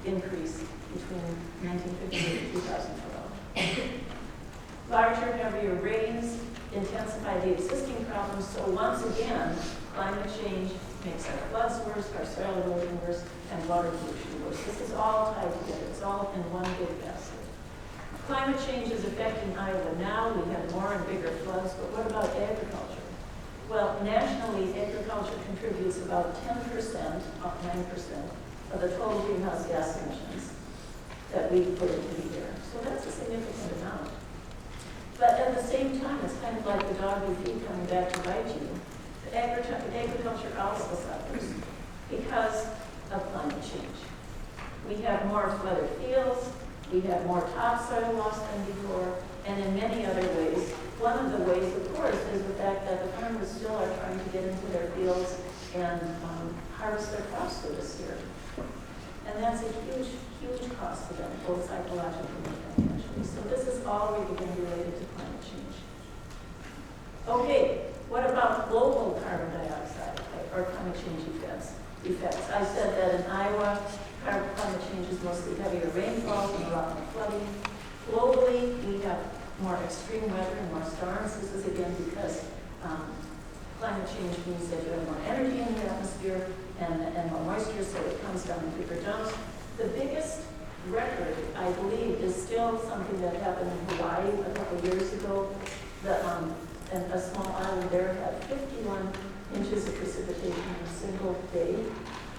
increase between 1958 and 2012. Larger, heavier rains intensify the existing problems, so once again, climate change makes our floods worse, our soil erosion worse, and water pollution worse. This is all tied together. It's all in one big basket. Climate change is affecting Iowa now. We have more and bigger floods, but what about agriculture? Well, nationally, agriculture contributes about 10%, up 9%, of the total greenhouse gas emissions that we put into the air. So that's a significant amount. But at the same time, it's kind of like the dog you feed coming back to bite you. The agriculture also suffers because of climate change. We have more flooded fields, we have more topsoil loss than before, and in many other ways. One of the ways, of course, is the fact that the farmers still are trying to get into their fields and harvest their crops for this year. And that's a huge, huge cost to them, both psychologically and financially. So this is all really been related to climate change. Okay, what about global carbon dioxide or climate change effects? I said that in Iowa, climate change is mostly heavier rainfall and a lot more flooding. Globally, we have more extreme weather and more storms. This is again because climate change means that you have more energy in the atmosphere and more moisture, so it comes down in bigger dumps. The biggest record, I believe, is still something that happened in Hawaii a couple years ago. And a small island there had 51 inches of precipitation in a single day,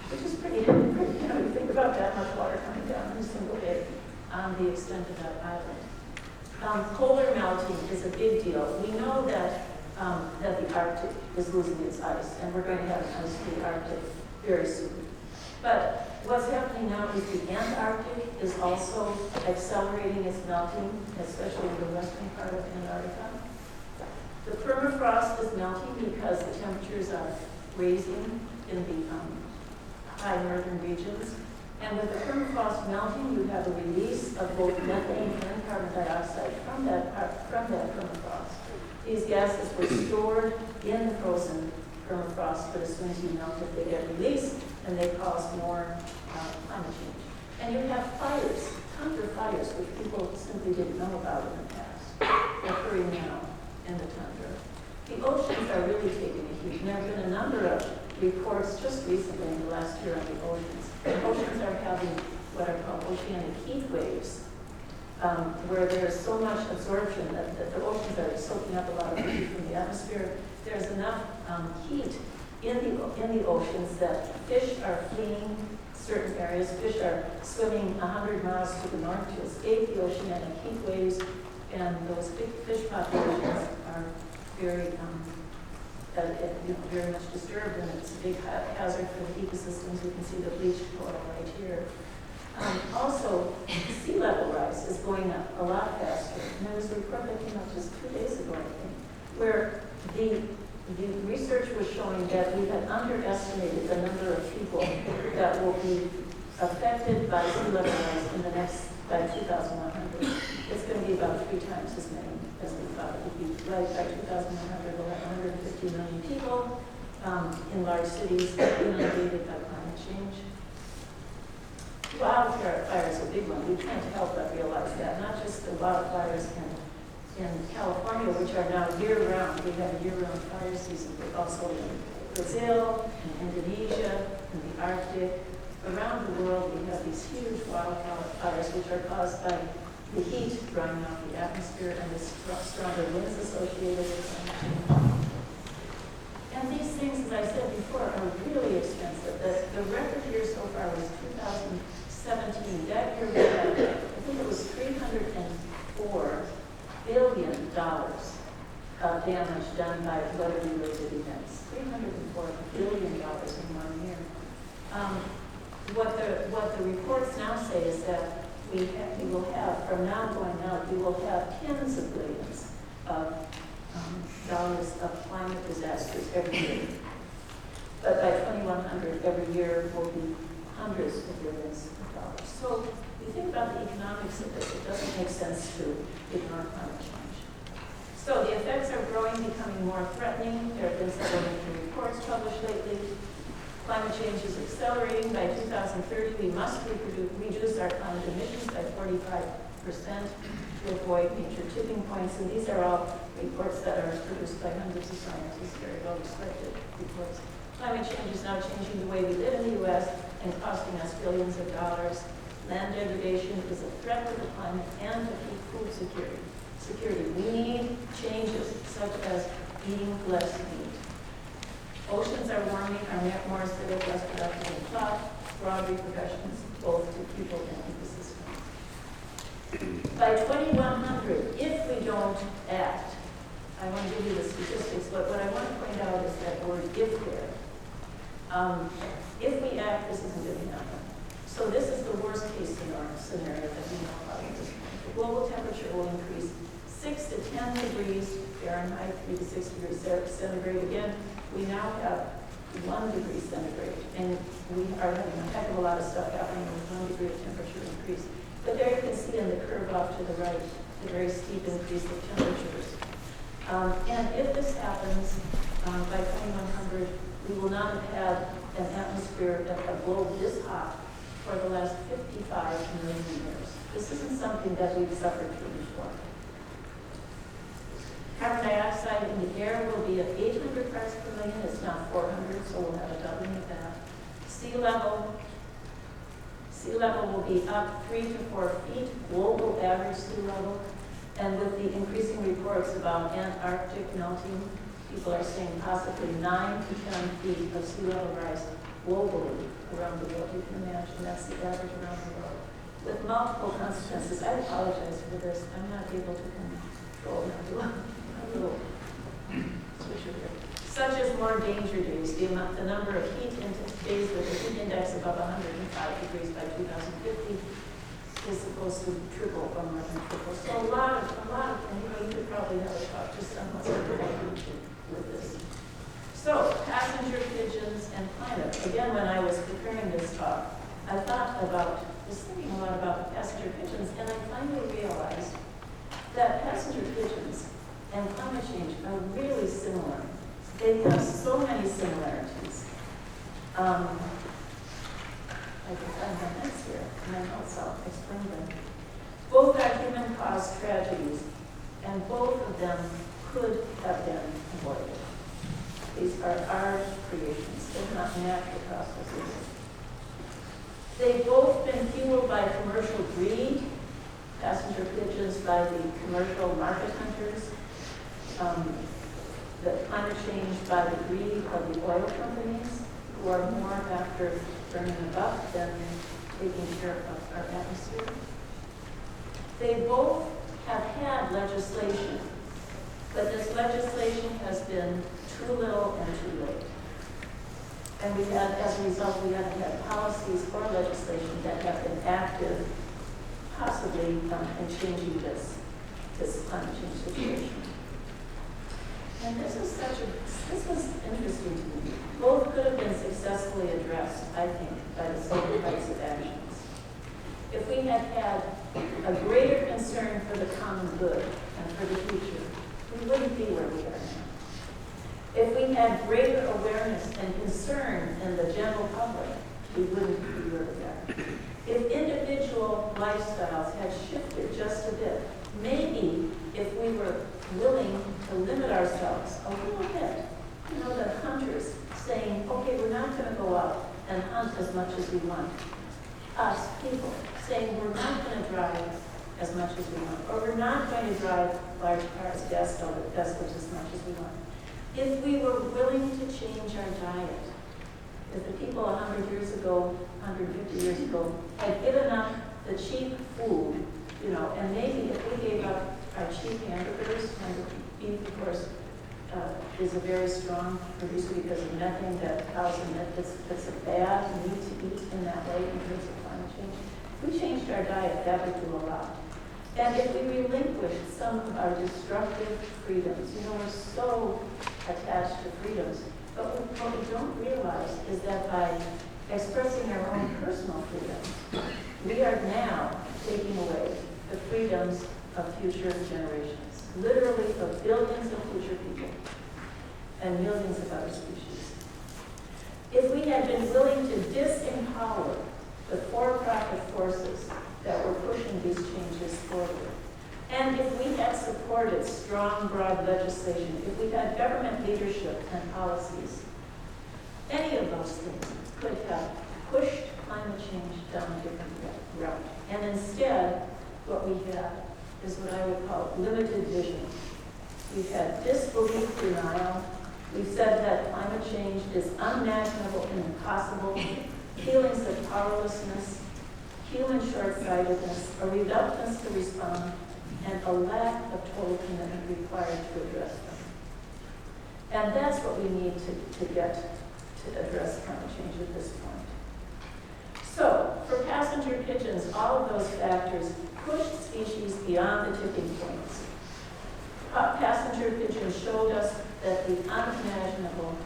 which is pretty, you think about that much water coming down in a single day on the extent of that island. Polar melting is a big deal. We know that the Arctic is losing its ice, and we're going to have an ice-free Arctic very soon. But what's happening now is the Antarctic is also accelerating its melting, especially in the western part of Antarctica. The permafrost is melting because the temperatures are raising in the high northern regions. And with the permafrost melting, you have a release of both methane and carbon dioxide from that permafrost. These gases were stored in the frozen permafrost, but as soon as you melt it, they get released, and they cause more climate change. And you have fires, tundra fires, which people simply didn't know about in the past, occurring now in the tundra. The oceans are really taking a heat, and there have been a number of reports just recently in the last year on the oceans. The oceans are having what are called oceanic heat waves, where there's so much absorption that the oceans are soaking up a lot of heat from the atmosphere. There's enough heat in the oceans that fish are fleeing certain areas. Fish are swimming 100 miles to the north to escape the oceanic heat waves, and those big fish populations are very very much disturbed, and it's a big hazard for the ecosystems. You can see the bleached coral right here. Also, sea level rise is going up a lot faster. And there was a report that came out just 2 days ago, I think, where the research was showing that we had underestimated the number of people that will be affected by sea level rise in the next, by 2100. It's going to be about 3 times as many as we thought it would be. Right by 2100, we'll have 150 million people in large cities inundated by climate change. Wildfire is a big one. We can't help but realize that. Not just the wildfires in California, which are now year-round. We have a year-round fire season, but also in Brazil, in Indonesia, in the Arctic. Around the world, we have these huge wildfires, which are caused by the heat drying off the atmosphere and the stronger winds associated with them. And these things, as I said before, are really expensive. The record year so far was 2017. That year we had, I think it was $304 billion of damage done by weather-related events. $304 billion in 1 year. What the reports now say is that we will have, from now going out, we will have tens of billions of dollars of climate disasters every year. But by 2100, every year will be hundreds of billions of dollars. So you think about the economics of this, it doesn't make sense to ignore climate change. So the effects are growing, becoming more threatening. There have been several major reports published lately. Climate change is accelerating. By 2030, we must reduce tipping points, and these are all reports that are produced by hundreds of scientists, very well-respected reports. Climate change is now changing the way we live in the U.S. and costing us billions of dollars. Land degradation is a threat to the climate and to food security. We need changes such as eating less meat. Oceans are warming, are more acidic, less productive than thought, broad repercussions both to people and ecosystems. By 2100, if we don't act, I want to give you the statistics, but what I want to point out is that word "if" there. If we act, this isn't going to happen. So this is the worst case scenario that we know about at this point. The global temperature will increase 6 to 10 degrees Fahrenheit, 3 to 6 degrees centigrade. Again, we now have 1 degree centigrade, and we are having a heck of a lot of stuff happening with 1 degree of temperature increase. But there you can see in the curve off to the right, the very steep increase of temperatures. And if this happens by 2100, we will not have had an atmosphere, a globe this hot for the last 55 million years. This isn't something that we've suffered through before. Carbon dioxide in the air will be at 800 parts per million. It's now 400, so we'll have a doubling of that. Sea level will be up 3 to 4 feet, global average sea level. And with the increasing reports about Antarctic melting, people are saying possibly 9 to 10 feet of sea level rise globally around the world. You can imagine that's the average around the world. With multiple consequences. I apologize for this. I'm not able to control that. A little switch here. Such as more danger days, the number of heat days with a heat index above 105 degrees by 2050 is supposed to triple or more than triple. So a lot of, you could probably have a talk just on what's happening with this. So, passenger pigeons and climate. Again, when I was preparing this talk, I was thinking a lot about passenger pigeons, and I finally realized that passenger pigeons and climate change are really similar. They have so many similarities. I can find my notes here, and then I'll explain them. Both are human-caused tragedies, and both of them could have been avoided. These are our creations. They're not natural processes. They've both been fueled by commercial greed, passenger pigeons by the commercial market hunters, the climate change by the greed of the oil companies, who are more after burning the buck than taking care of our atmosphere. They both have had legislation, but this legislation has been too little and too late. And as a result, we haven't had policies or legislation that have been active, possibly in changing this climate change situation. And this was interesting to me. Both could have been successfully addressed, I think, by the same types of actions. If we had had a greater concern for the common good and for the future, we wouldn't be where we are now. If we had greater awareness and concern in the general public, we wouldn't be where we are. If individual lifestyles had shifted just a bit, maybe if we were willing to limit ourselves a little bit, the hunters saying, okay, we're not going to go out and hunt as much as we want. Us, people, saying we're not going to drive as much as we want, or we're not going to drive large cars, gas stoves as much as we want. If we were willing to change our diet, if the people 100 years ago, 150 years ago, had given up the cheap food, and maybe if we gave up our cheap hamburgers, and beef, of course, is a very strong producer because of methane that cows emit. It's a bad meat to eat in that way in terms of climate change. If we changed our diet, that would do a lot. And if we relinquished some of our destructive freedoms, we're so attached to freedoms, but what we don't realize is that by expressing our own personal freedoms, we are now taking away the freedoms of future generations, literally of billions of future people and millions of other species. If we had been willing to disempower the for-profit forces that were pushing these changes forward, and if we had supported strong, broad legislation, if we had government leadership and policies, any of those things could have pushed climate change down a different route. And instead, what we have is what I would call limited vision. We've had disbelief, denial. We've said that climate change is unimaginable and impossible, feelings of powerlessness, human short-sightedness, a reluctance to respond, and a lack of total commitment required to address them. And that's what we need to get to address climate change at this point. So, for passenger pigeons, all of those factors pushed species beyond the tipping points. Passenger pigeons showed us that the unimaginable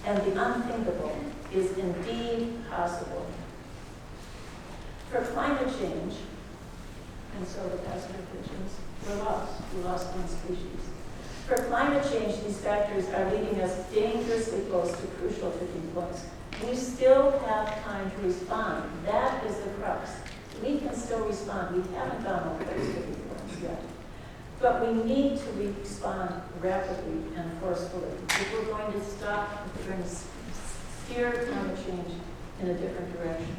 and the unthinkable is indeed possible. For climate change, and so the passenger pigeons were lost. We lost one species. For climate change, these factors are leading us dangerously close to crucial tipping points. We still have time to respond. That is the crux. We can still respond. We haven't gone over those tipping points yet. But we need to respond rapidly and forcefully. If we're going to stop, if we're going to steer climate change in a different direction.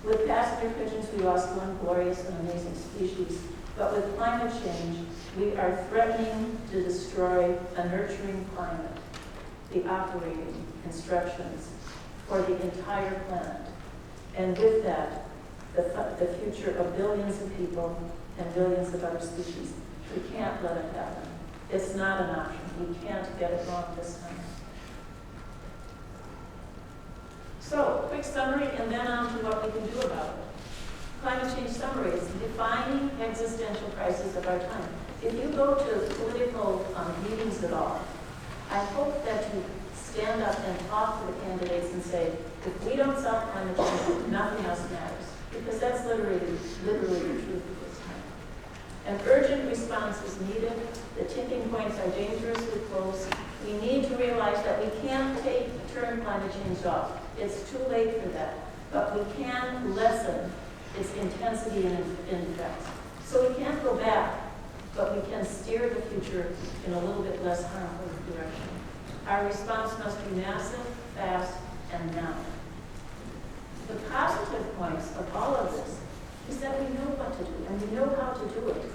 With passenger pigeons, we lost one glorious and amazing species. But with climate change, we are threatening to destroy a nurturing climate, the operating instructions for the entire planet. And with that, the future of billions of people and billions of other species. We can't let it happen. It's not an option. We can't get it wrong this time. So, quick summary, and then on to what we can do about it. Climate change summary is defining existential crisis of our time. If you go to political meetings at all, I hope that you stand up and talk to the candidates and say, if we don't solve climate change, nothing else matters. Because that's literally the truth of this time. An urgent response is needed. The tipping points are dangerously close. We need to realize that we can't turn climate change off. It's too late for that. But we can lessen its intensity and effects. So we can't go back, but we can steer the future in a little bit less harmful direction. Our response must be massive, fast, and now. The positive points of all of this is that we know what to do, and we know how to do it.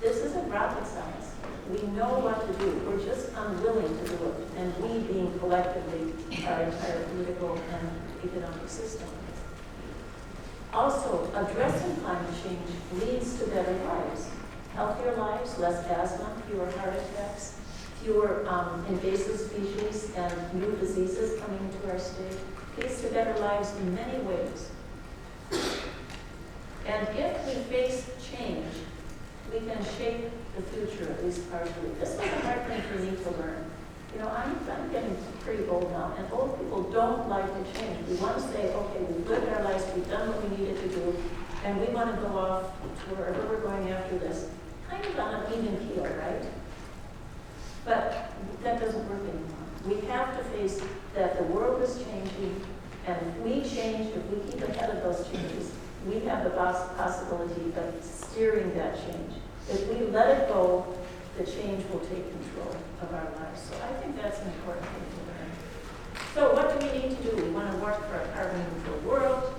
This isn't rocket science. We know what to do. We're just unwilling to do it, and we being collectively our entire political and economic system. Also, addressing climate change leads to better lives. Healthier lives, less asthma, fewer heart attacks, fewer invasive species and new diseases coming into our state. Leads to better lives in many ways. And if we face change, we can shape the future, at least partially. This was a hard thing for me to learn. You know, I'm getting pretty old now, and old people don't like to change. We want to say, okay, we've lived our lives, we've done what we needed to do, and we want to go off to wherever we're going after this, kind of on an even keel, right? But that doesn't work anymore. We have to face that the world is changing, and if we change, if we keep ahead of those changes, we have the possibility of steering that change. If we let it go, the change will take control of our lives. So I think that's an important thing to learn. So what do we need to do? We want to work for a carbon neutral world.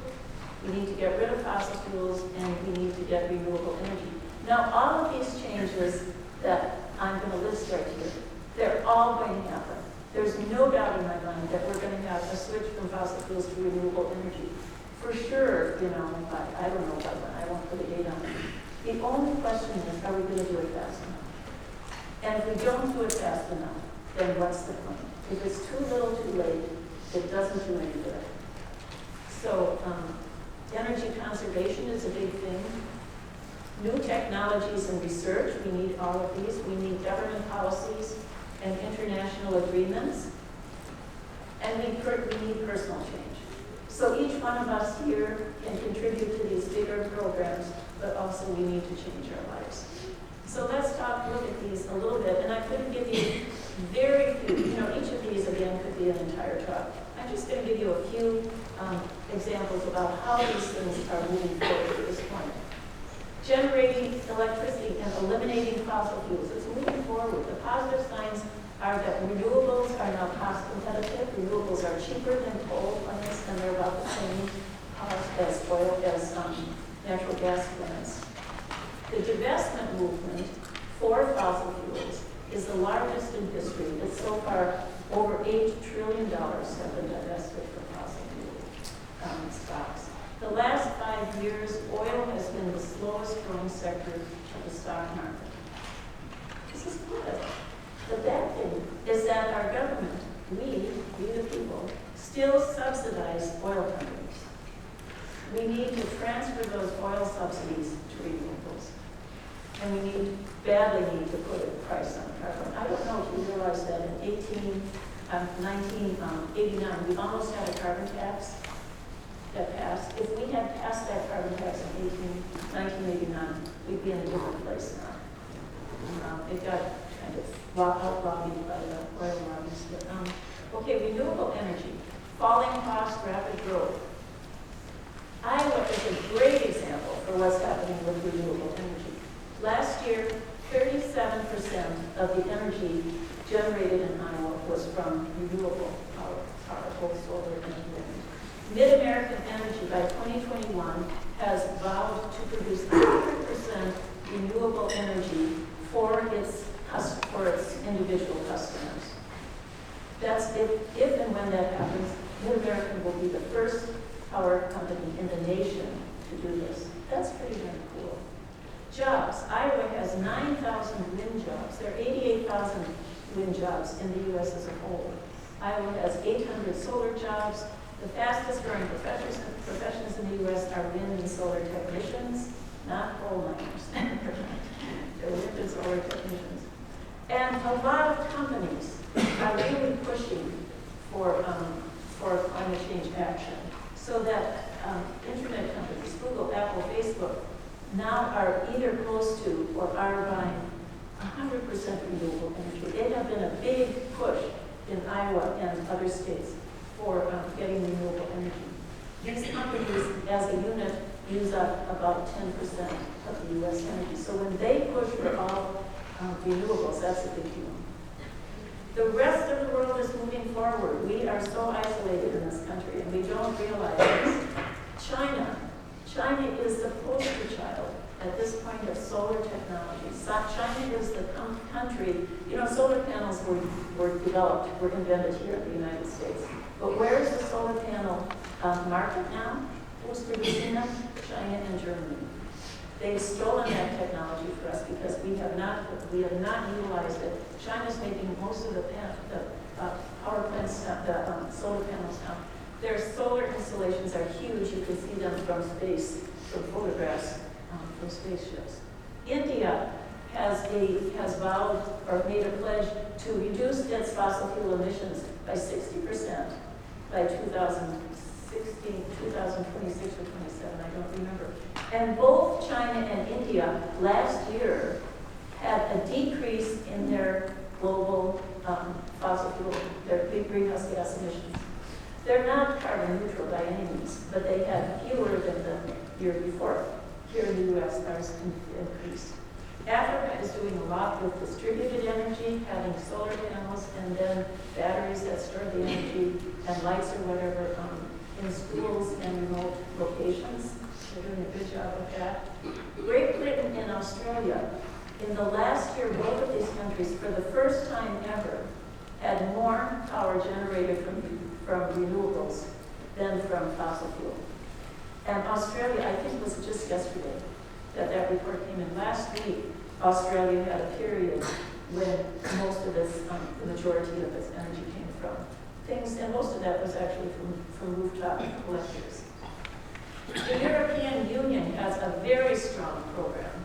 We need to get rid of fossil fuels, and we need to get renewable energy. Now, all of these changes that I'm going to list right here, they're all going to happen. There's no doubt in my mind that we're going to have a switch from fossil fuels to renewable energy. For sure, you know, I don't know about that. I won't put a date on it. The only question is, are we going to do it fast enough? And if we don't do it fast enough, then what's the point? If it's too little, too late, it doesn't do any good. So energy conservation is a big thing. New technologies and research, we need all of these. We need government policies and international agreements. And we need personal change. So each one of us here can contribute to these bigger programs, but also we need to change our lives. So let's look at these a little bit, and I'm going to give you very few, you know, each of these again could be an entire talk. I'm just going to give you a few examples about how these things are moving forward at this point. generating electricity and eliminating fossil fuels. It's moving forward. The positive signs are that renewables are now cost competitive. Renewables are cheaper than coal plants, and they're about the same cost as oil, as natural gas plants. The divestment movement for fossil fuels is the largest in history. It's so far over $8 trillion have been divested from fossil fuel stocks. The last 5 years, oil has been the slowest growing sector of the stock market. This is good. The bad thing is that our government, we the people, still subsidize oil companies. We need to transfer those oil subsidies to renewables. And we badly need to put a price on carbon. I don't know if you realize that in 1989, we almost had a carbon tax that passed. If we had passed that carbon tax in 1989, we'd be in a different place now. It got kind of out-lobbied by the oil lobbies. But, okay, renewable energy, falling cost, rapid growth. Iowa is a great example for what's happening with renewable energy. Last year, 37% of the energy generated in Iowa was from renewable power, both solar and wind. Mid-American Energy by 2021 has vowed to produce 100% renewable energy for its individual customers. That's if and when that happens, Mid-American will be the first power company in the nation to do this. That's pretty darn cool. Jobs. Iowa has 9,000 wind jobs. There are 88,000 wind jobs in the U.S. as a whole. Iowa has 800 solar jobs. The fastest growing professions in the U.S. are wind and solar technicians, not coal miners. They're wind and solar technicians. And a lot of companies are really pushing for climate change action, so that internet companies, Google, Apple, Facebook, now are either close to or are buying 100% renewable energy. They have been a big push in Iowa and other states for getting renewable energy. These companies, as a unit, use up about 10% of the U.S. energy. So when they push for all renewables, that's a big deal. The rest of the world is moving forward. We are so isolated in this country, and we don't realize this. China is the poster child at this point of solar technology. China is the country, solar panels were invented here in the United States. But where is the solar panel market now? Who's producing them? China and Germany. They've stolen that technology for us because we have not utilized it. China's making most of the power plants, the solar panels now. Their solar installations are huge. You can see them from space, from photographs from spaceships. India has vowed or made a pledge to reduce its fossil fuel emissions by 60% by 2016, 2026 or 27, I don't remember. And both China and India last year had a decrease in their global fossil fuel, their greenhouse gas emissions. They're not carbon neutral by any means, but they had fewer than the year before. Here in the U.S., ours increased. Africa is doing a lot with distributed energy, having solar panels, and then batteries that store the energy, and lights or whatever in schools and remote locations. They're doing a good job of that. Great Britain and Australia, in the last year, both of these countries, for the first time ever, had more power generated from renewables than from fossil fuel. And Australia, I think it was just yesterday that report came in. Last week, Australia had a period when most of its, the majority of its energy came from things, and most of that was actually from rooftop collectors. The European Union has a very strong program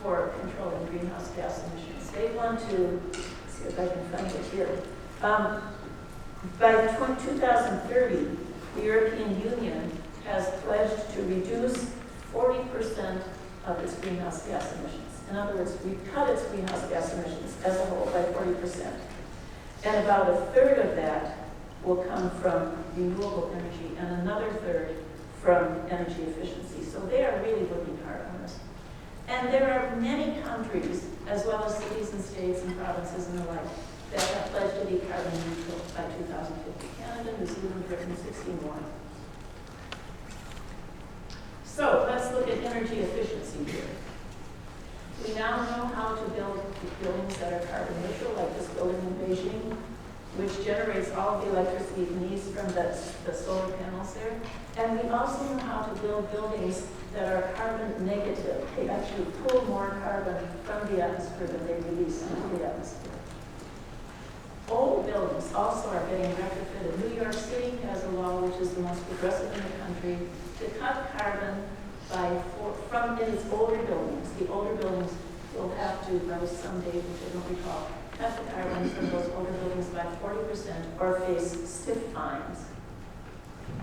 for controlling greenhouse gas emissions. They want to, let's see if I can find it here. By 2030, the European Union has pledged to reduce 40% of its greenhouse gas emissions. In other words, we cut its greenhouse gas emissions as a whole by 40%. And about a third of that will come from renewable energy and another third from energy efficiency. So they are really working hard on this. And there are many countries, as well as cities and states and provinces and the like, that have pledged to be carbon neutral by 2050. Canada, New Zealand, Britain, 16 more. So let's look at energy efficiency here. We now know how to build buildings that are carbon neutral, like this building in Beijing, which generates all of the electricity it needs from the solar panels there. And we also know how to build buildings that are carbon negative. They actually pull more carbon from the atmosphere than they release into the atmosphere. Old buildings also are getting retrofitted. New York City has a law, which is the most progressive in the country, to cut carbon from its older buildings. The older buildings will have to, by some date, which I don't recall, cut the carbon from those older buildings by 40% or face stiff fines.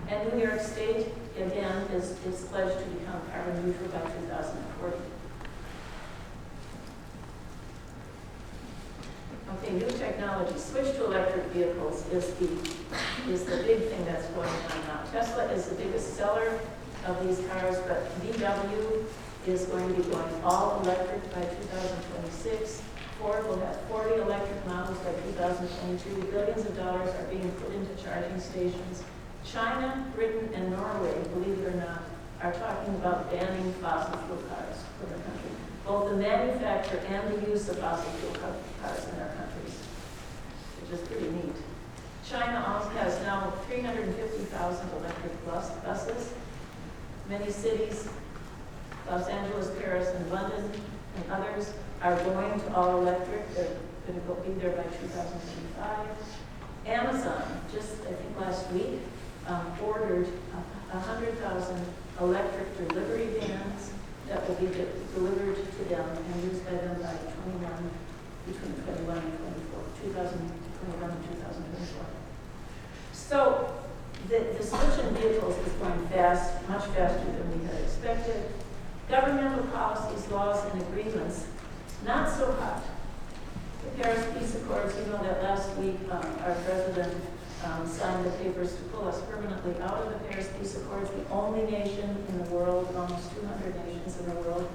And New York State, again, is pledged to become carbon neutral by 2040. Okay, new technology. Switch to electric vehicles is the big thing that's going on now. Tesla is the biggest seller of these cars, but VW is going to be going all electric by 2026. Ford will have 40 electric models by 2022. Billions of dollars are being put into charging stations. China, Britain, and Norway, believe it or not, are talking about banning fossil fuel cars for their country. Both the manufacture and the use of fossil fuel cars in their countries, which is pretty neat. China also has now 350,000 electric buses. Many cities, Los Angeles, Paris, and London, and others, are going to all electric. They're going to be there by 2025. Amazon, just I think last week, ordered 100,000 electric delivery vans that will be delivered to them and used by them by between 2021 and 2024. So the switch in vehicles is going fast, much faster than we had expected. Governmental policies, laws, and agreements, not so hot. The Paris Peace Accords, you know that last week our president signed the papers to pull us permanently out of the Paris Peace Accords, the only nation in the world, almost 200 nations in the world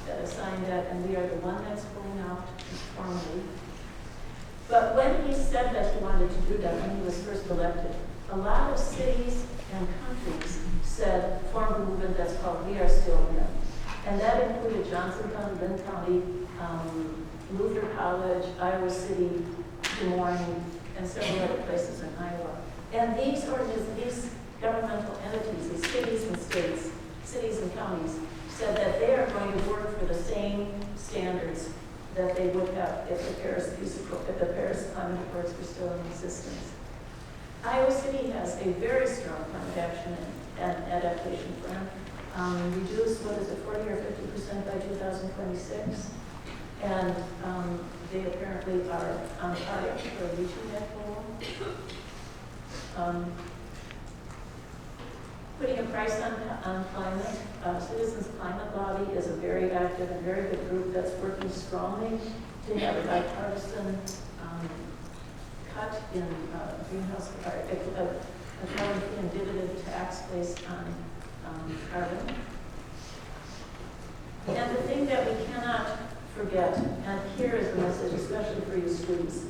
that have signed that, and we are the one that's pulling out formally. But when he said that he wanted to do that, when he was first elected, a lot of cities and countries formed a movement that's called We Are Still In. And that included Johnson County, Lynn County, Luther College, Iowa City, Des Moines, and several other places in Iowa. And these governmental entities, these cities and states, cities and counties, said that they are going to work for the same standards that they would have if the Paris Climate Accords were still in existence. Iowa City has a very strong climate action and adaptation plan. Reduce, 40 or 50% by 2026. And they apparently are on target for reaching that goal. Putting a price on climate. Citizens Climate Lobby is a very active and very good group that's working strongly to have a bipartisan cut in greenhouse, a carbon and dividend tax based on carbon. And the thing that we cannot forget, and here is the message, especially for you students,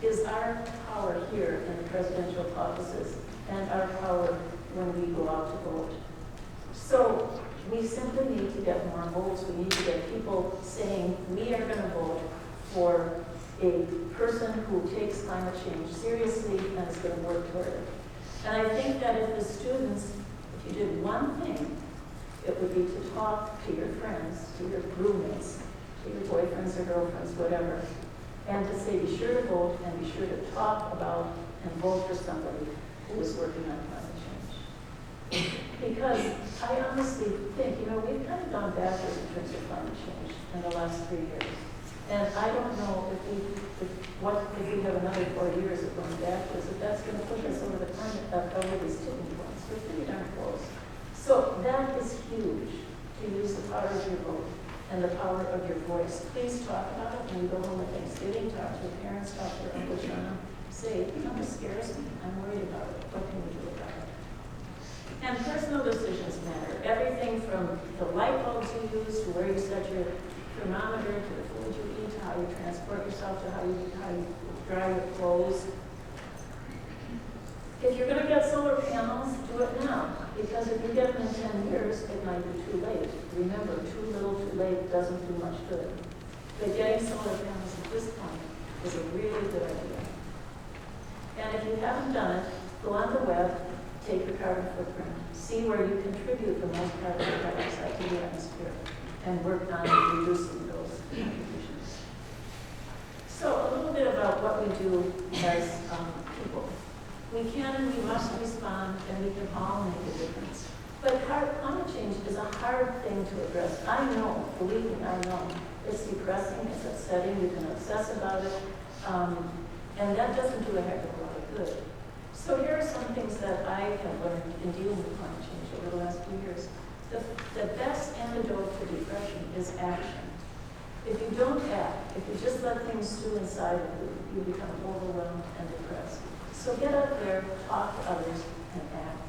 is our power here in the presidential offices and our power when we go out to vote. So we simply need to get more votes. We need to get people saying we are going to vote for a person who takes climate change seriously and is going to work toward it. And I think that if the students, if you did one thing, it would be to talk to your friends, to your roommates, to your boyfriends or girlfriends, whatever, and to say be sure to vote and be sure to talk about and vote for somebody who is working on climate change. Because I honestly think, we've kind of gone backwards in terms of climate change in the last 3 years. And I don't know if we have another 4 years of going backwards, if that's going to push us over over these tipping points. We're pretty darn close. So that is huge, to use the power of your vote and the power of your voice. Please talk about it when you go home at Thanksgiving. Talk to your parents, talk to your Uncle John. Say, this scares me. I'm worried about it. What can we do about it? And personal decisions matter. Everything from from the light bulbs you use, to where you set your thermometer, to the food you eat, to how you transport yourself, to how you dry your clothes. If you're going to get solar panels, do it now, because if you get them in 10 years, it might be too late. Remember, too little, too late doesn't do much good. But getting solar panels at this point is a really good idea. And if you haven't done it, go on the web, take your carbon footprint, see where you contribute the most carbon dioxide to the atmosphere, and work on reducing those contributions. So a little bit about what we do as people. We can and we must respond, and we can all make a difference. But climate change is a hard thing to address. I know, believe me, I know. It's depressing, it's upsetting, you can obsess about it, and that doesn't do a heck of a lot of good. So here are some things that I have learned in dealing with climate change over the last few years. The best antidote to depression is action. If you don't act, if you just let things stew inside of you, you become overwhelmed and depressed. So get out there, talk to others, and act.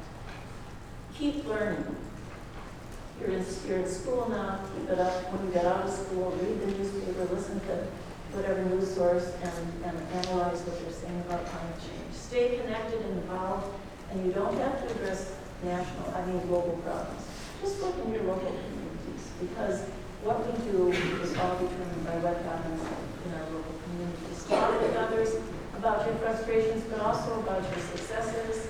Keep learning. You're in school now, keep it up. When you get out of school, read the newspaper, listen to whatever news source, and analyze what they're saying about climate change. Stay connected and involved, and you don't have to address global problems. Just look in your local communities, because what we do is all determined by what happens in our local communities. Talk with others about your frustrations, but also about your successes.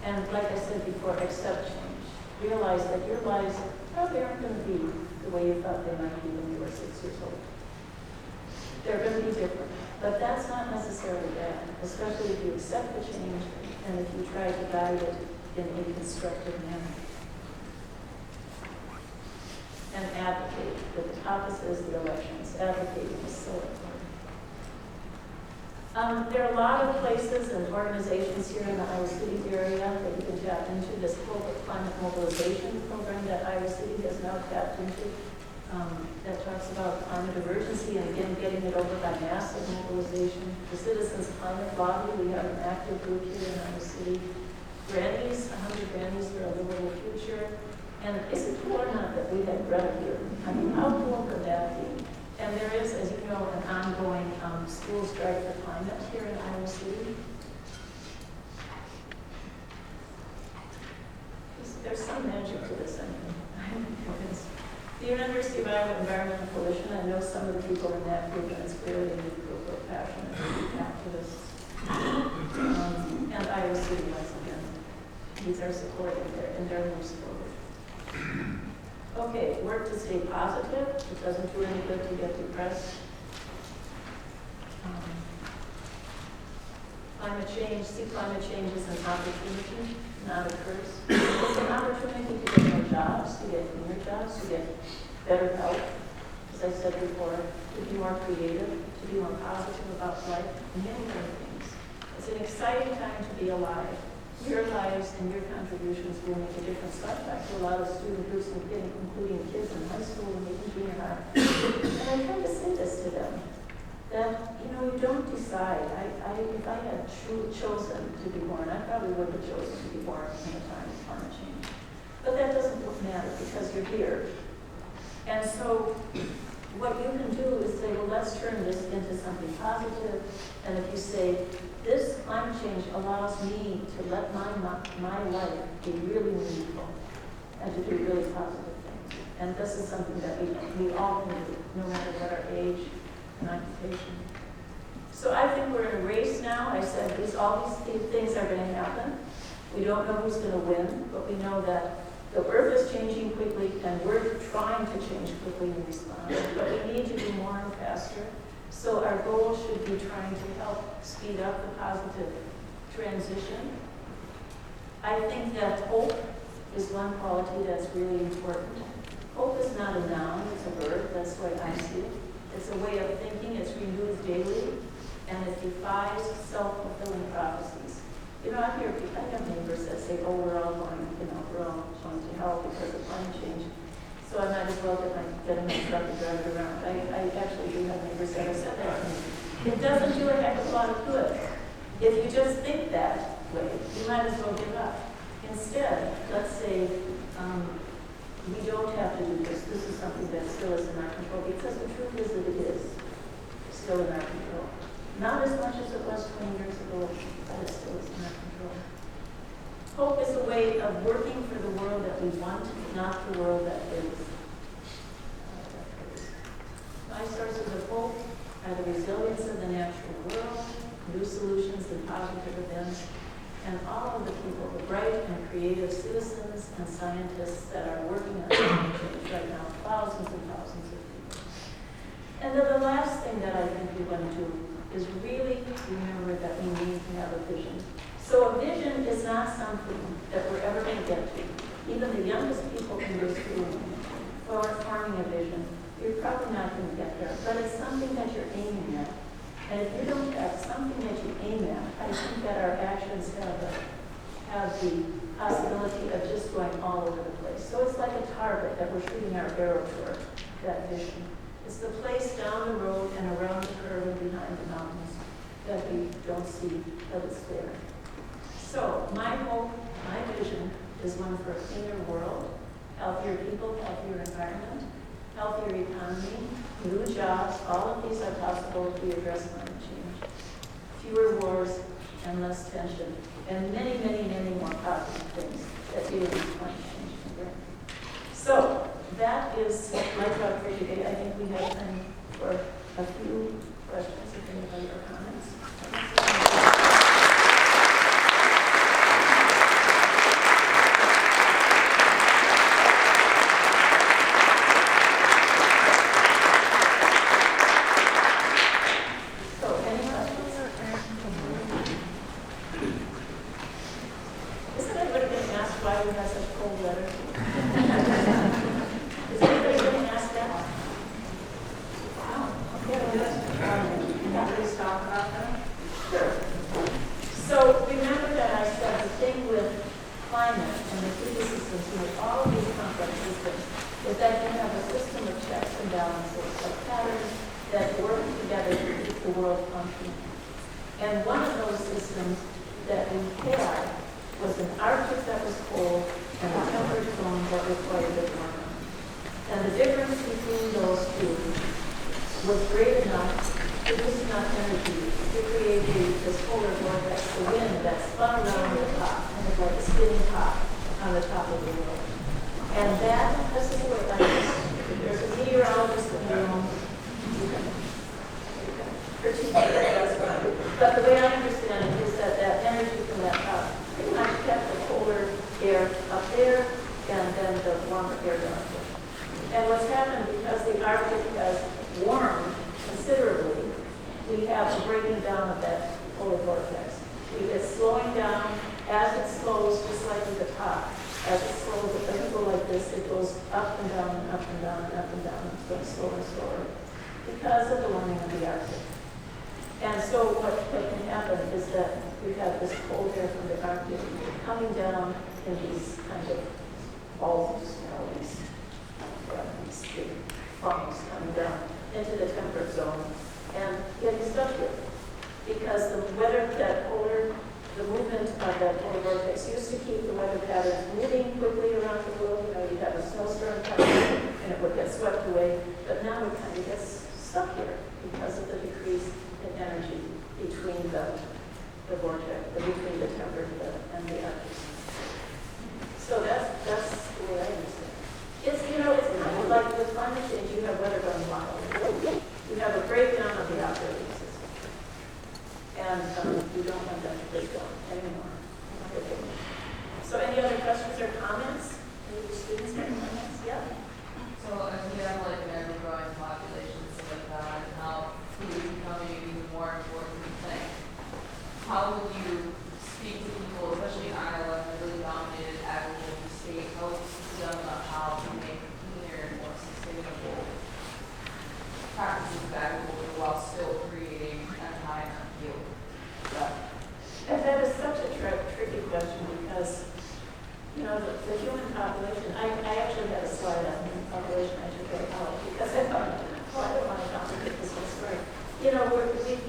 And like I said before, accept change. Realize that your lives probably aren't going to be the way you thought they might be when you were 6 years old. They're going to be different. But that's not necessarily bad, especially if you accept the change and if you try to guide it in a constructive manner. And advocate. The topic is the elections. Advocating is so important. There are a lot of places and organizations here in the Iowa City area that you can tap into. This climate mobilization program that Iowa City has now tapped into that talks about climate emergency and again getting it over by massive mobilization. The Citizens Climate Lobby, we have an active group here in Iowa City. Grannies, 100 Grannies for a Livable Future. And is it cool or not that we had Greta here? I mean, how cool could that be? And there is, as you know, an ongoing school strike for climate here in Iowa City. There's some magic to this, I'm convinced. The University of Iowa Environmental Coalition, I know some of the people in that group, and it's clearly a new group of passionate activists. And Iowa City, once again, these are supported there, and they're more supported. Okay, work to stay positive. It doesn't do any good to get depressed. Climate change, see climate change as an opportunity, not a curse. It's an opportunity to get more jobs, to get cleaner jobs, to get better health, as I said before, to be more creative, to be more positive about life, many things. It's an exciting time to be alive. Your lives and your contributions will make a difference. I talk to a lot of student groups, including kids in high school and even junior high. And I try to say this to them, that, you don't decide. If I had chosen to be born, I probably would have chosen to be born in a time of climate change. But that doesn't matter because you're here. And so what you can do is say, well, let's turn this into something positive. And if you say, this climate change allows me to let my life be really meaningful and to do really positive things. And this is something that we all can do, no matter what our age and occupation. So I think we're in a race now. I said all these things are going to happen. We don't know who's going to win, but we know that the Earth is changing quickly, and we're trying to change quickly in response. But we need to do more and faster. So our goal should be trying to help speed up the positive transition. I think that hope is one quality that's really important. Hope is not a noun, it's a verb. That's the way I see it. It's a way of thinking, it's renewed daily, and it defies self-fulfilling prophecies. I have neighbors that say, oh, we're all going to hell because of climate change. So I might as well get in my truck and drive it around. I actually do have neighbors that have said that to me. It doesn't do a heck of a lot of good. If you just think that way, you might as well give up. Instead, let's say we don't have to do this. This is something that still is in our control, because the truth is that it is still in our control. Not as much as it was 20 years ago, but it still is in our control. Hope is a way of working for the world that we want, not the world that is. My sources of hope are the resilience of the natural world, new solutions and positive events, and all of the people, the bright and creative citizens and scientists that are working on climate change right now, thousands and thousands of people. And then the last thing that I think we want to do is really remember that we need to have a vision. So a vision is not something that we're ever going to get to. Even the youngest people in this room are forming a vision. You're probably not going to get there, but it's something that you're aiming at. And if you don't have something that you aim at, I think that our actions have the possibility of just going all over the place. So it's like a target that we're shooting our arrow toward, that vision. It's the place down the road and around the curve and behind the mountains that we don't see, but it's there. So my hope, my vision is one for a cleaner world, healthier people, healthier environment, healthier economy, new jobs. All of these are possible if we address climate change. Fewer wars and less tension, and many, many, many more positive things that deal with climate change can bring. So that is my talk for today. I think we have time for a few questions, if anybody or comments.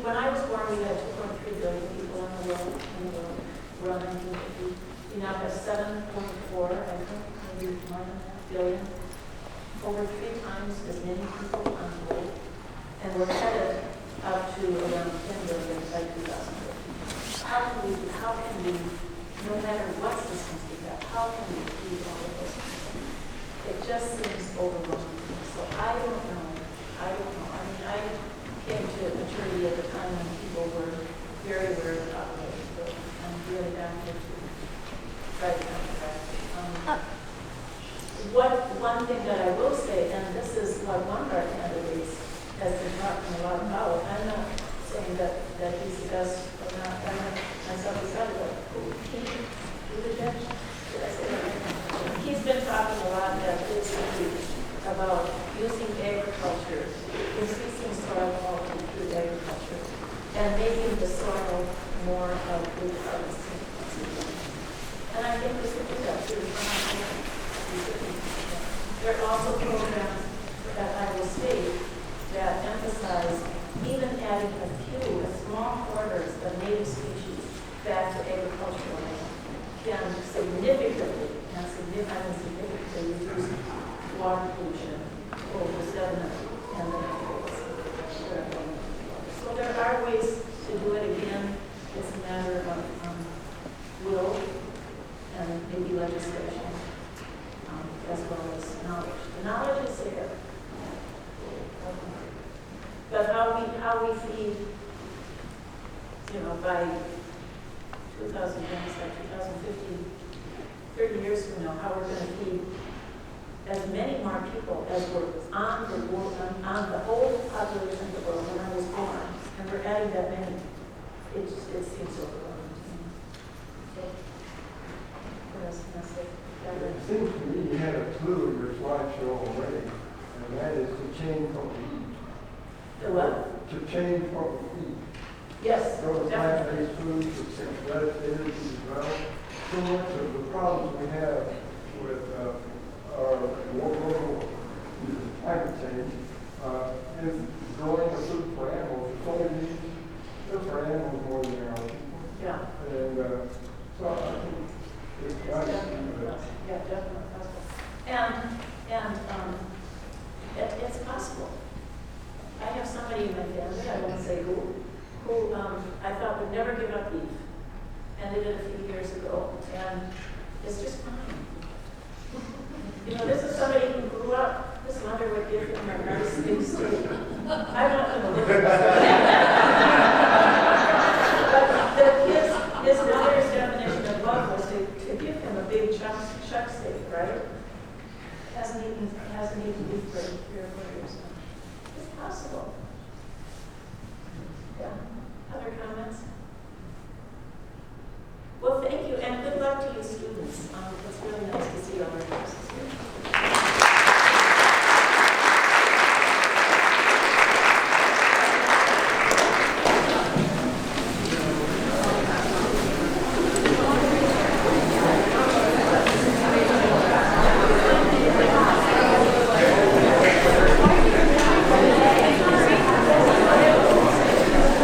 When I was born, we had 2.3 billion people in the world, around 1950. We now have 7.4, I think, maybe more than that, billion. Over 3 times as many people on board. And we're headed up to around 10 billion by 2050. How can we, no matter what systems we have, how can we feed all of those systems? It just seems overwhelming. So I don't know. I mean, I came to maturity at the time when people were very worried about it. So I'm really happy to try to come back. One thing that I will say, and this is what one of our candidates has been talking a lot about, I'm not saying that he's the best or not, I'm not myself excited about who the judge? Did I say that right? He's been talking a lot at this week about using agriculture, increasing soil quality through agriculture, and making the soil more of food harvesting. And I think we should do that too. There are also programs at Iowa State that emphasize even adding a small quarters of native species back to agricultural land can significantly reduce water pollution over sediment and landfills. So there are ways to do it. Again, it's a matter of will and maybe legislation. As well as knowledge. The knowledge is there. But how we feed, by 2050, 30 years from now, how we're going to feed as many more people as were on the world, on the whole population of the world when I was born, and we're adding that many. It seems overwhelming to me. So, what else can I say? It seems to me you had a clue in your slideshow already, and that is to change what we eat. The what? To change what we eat. Yes, Go to definitely. plant-based foods, to six less energy as well. So much of the problems we have with our global climate change is growing the food for animals. It's only used for animals more than there are people. Yeah. And so I think it's got to be that. Yeah, definitely possible. And it's possible. I have somebody in my family, I won't say who I thought would never give up beef. And did it a few years ago. And it's just fine. This is somebody who grew up, this mother would give him a nice big steak. I don't know. But his mother's definition of love was to give him a big chuck steak, right? Hasn't eaten beef for 3 or 4 years now. It's possible. Yeah. Other comments? Well, thank you, and good luck to you students. It's really nice.